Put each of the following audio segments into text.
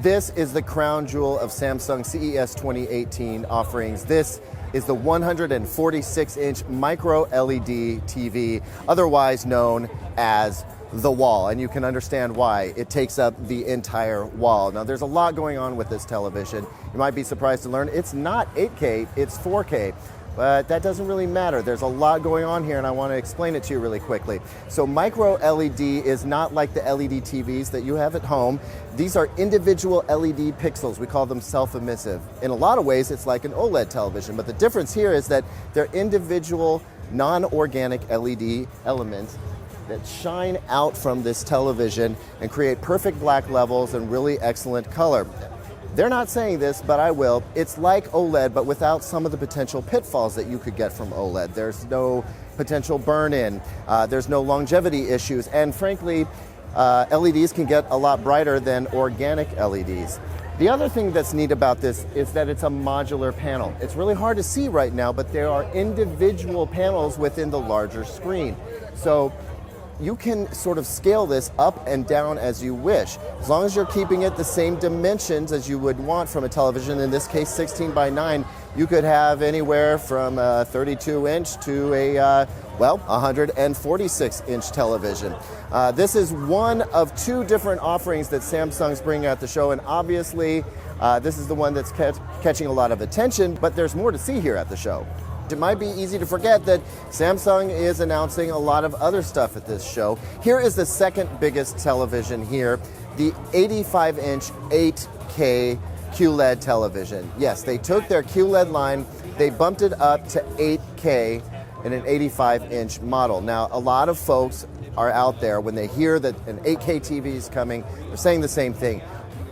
This is the crown jewel of Samsung CES 2018 offerings. This is the 146-inch MicroLED TV, otherwise known as the wall, and you can understand why. It takes up the entire wall. Now, there's a lot going on with this television. You might be surprised to learn it's not 8K, it's 4K. But that doesn't really matter. There's a lot going on here, and I want to explain it to you really quickly. So MicroLED is not like the LED TVs that you have at home. These are individual LED pixels. We call them self-emissive. In a lot of ways, it's like an OLED television, but the difference here is that they're individual, non-organic LED elements that shine out from this television and create perfect black levels and really excellent color. They're not saying this, but I will. It's like OLED, but without some of the potential pitfalls that you could get from OLED. There's no potential burn-in, there's no longevity issues, and frankly, LEDs can get a lot brighter than organic LEDs. The other thing that's neat about this is that it's a modular panel. It's really hard to see right now, but there are individual panels within the larger screen. So you can sort of scale this up and down as you wish, as long as you're keeping it the same dimensions as you would want from a television. In this case, 16:9, you could have anywhere from a 32-inch to a, well, 146-inch television. This is one of two different offerings that Samsung's bringing at the show, and obviously, this is the one that's catching a lot of attention, but there's more to see here at the show. It might be easy to forget that Samsung is announcing a lot of other stuff at this show. Here is the second biggest television here, the 85-inch 8K QLED television. Yes, they took their QLED line, they bumped it up to 8K in an 85-inch model. Now, a lot of folks are out there, when they hear that an 8K TV is coming, they're saying the same thing.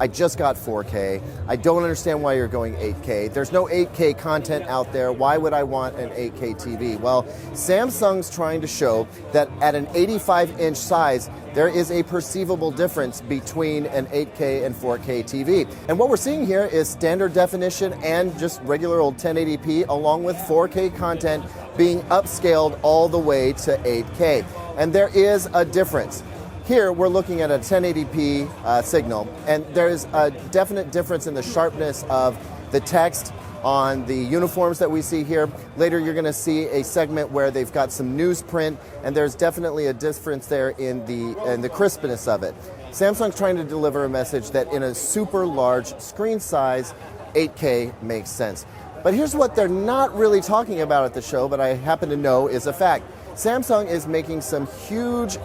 I just got 4K. I don't understand why you're going 8K. There's no 8K content out there. Why would I want an 8K TV? Well, Samsung's trying to show that at an 85-inch size, there is a perceivable difference between an 8K and 4K TV. And what we're seeing here is standard definition and just regular old 1080p, along with 4K content being upscaled all the way to 8K. And there is a difference. Here, we're looking at a 1080p signal, and there's a definite difference in the sharpness of the text on the uniforms that we see here. Later, you're going to see a segment where they've got some newsprint, and there's definitely a difference there in the crispness of it. Samsung's trying to deliver a message that in a super large screen size, 8K makes sense. But here's what they're not really talking about at the show, but I happen to know is a fact. Samsung is making some huge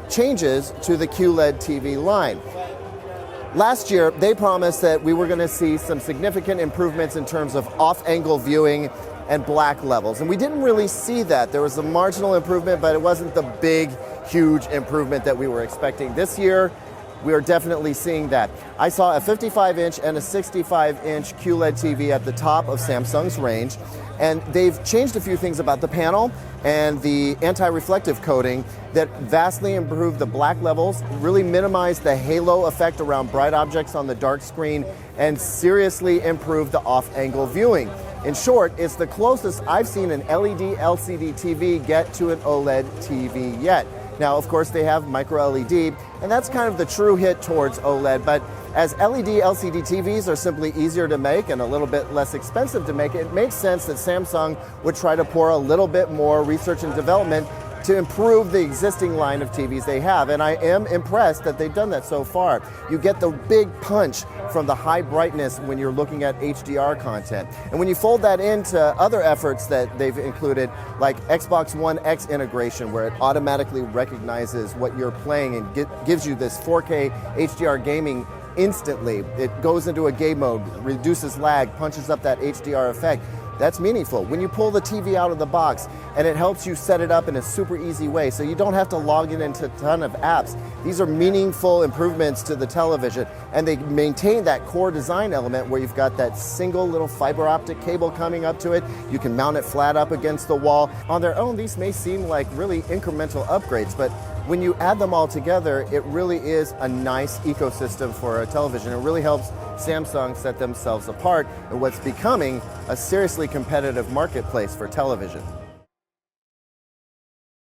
changes to the QLED TV line. Last year, they promised that we were going to see some significant improvements in terms of off-angle viewing and black levels, and we didn't really see that. There was a marginal improvement, but it wasn't the big, huge improvement that we were expecting. This year, we are definitely seeing that. I saw a 55-inch and a 65-inch QLED TV at the top of Samsung's range, and they've changed a few things about the panel and the anti-reflective coating that vastly improved the black levels, really minimized the halo effect around bright objects on the dark screen, and seriously improved the off-angle viewing. In short, it's the closest I've seen an LED LCD TV get to an OLED TV yet. Now, of course, they have MicroLED, and that's kind of the true hit towards OLED, but as LED LCD TVs are simply easier to make and a little bit less expensive to make, it makes sense that Samsung would try to pour a little bit more research and development to improve the existing line of TVs they have, and I am impressed that they've done that so far. You get the big punch from the high brightness when you're looking at HDR content. And when you fold that into other efforts that they've included, like Xbox One X integration, where it automatically recognizes what you're playing and gives you this 4K HDR gaming instantly. It goes into a game mode, reduces lag, punches up that HDR effect. That's meaningful. When you pull the TV out of the box and it helps you set it up in a super easy way so you don't have to log in into a ton of apps. These are meaningful improvements to the television, and they maintain that core design element where you've got that single little fiber optic cable coming up to it. You can mount it flat up against the wall. On their own, these may seem like really incremental upgrades, but when you add them all together, it really is a nice ecosystem for a television. It really helps Samsung set themselves apart in what's becoming a seriously competitive marketplace for television.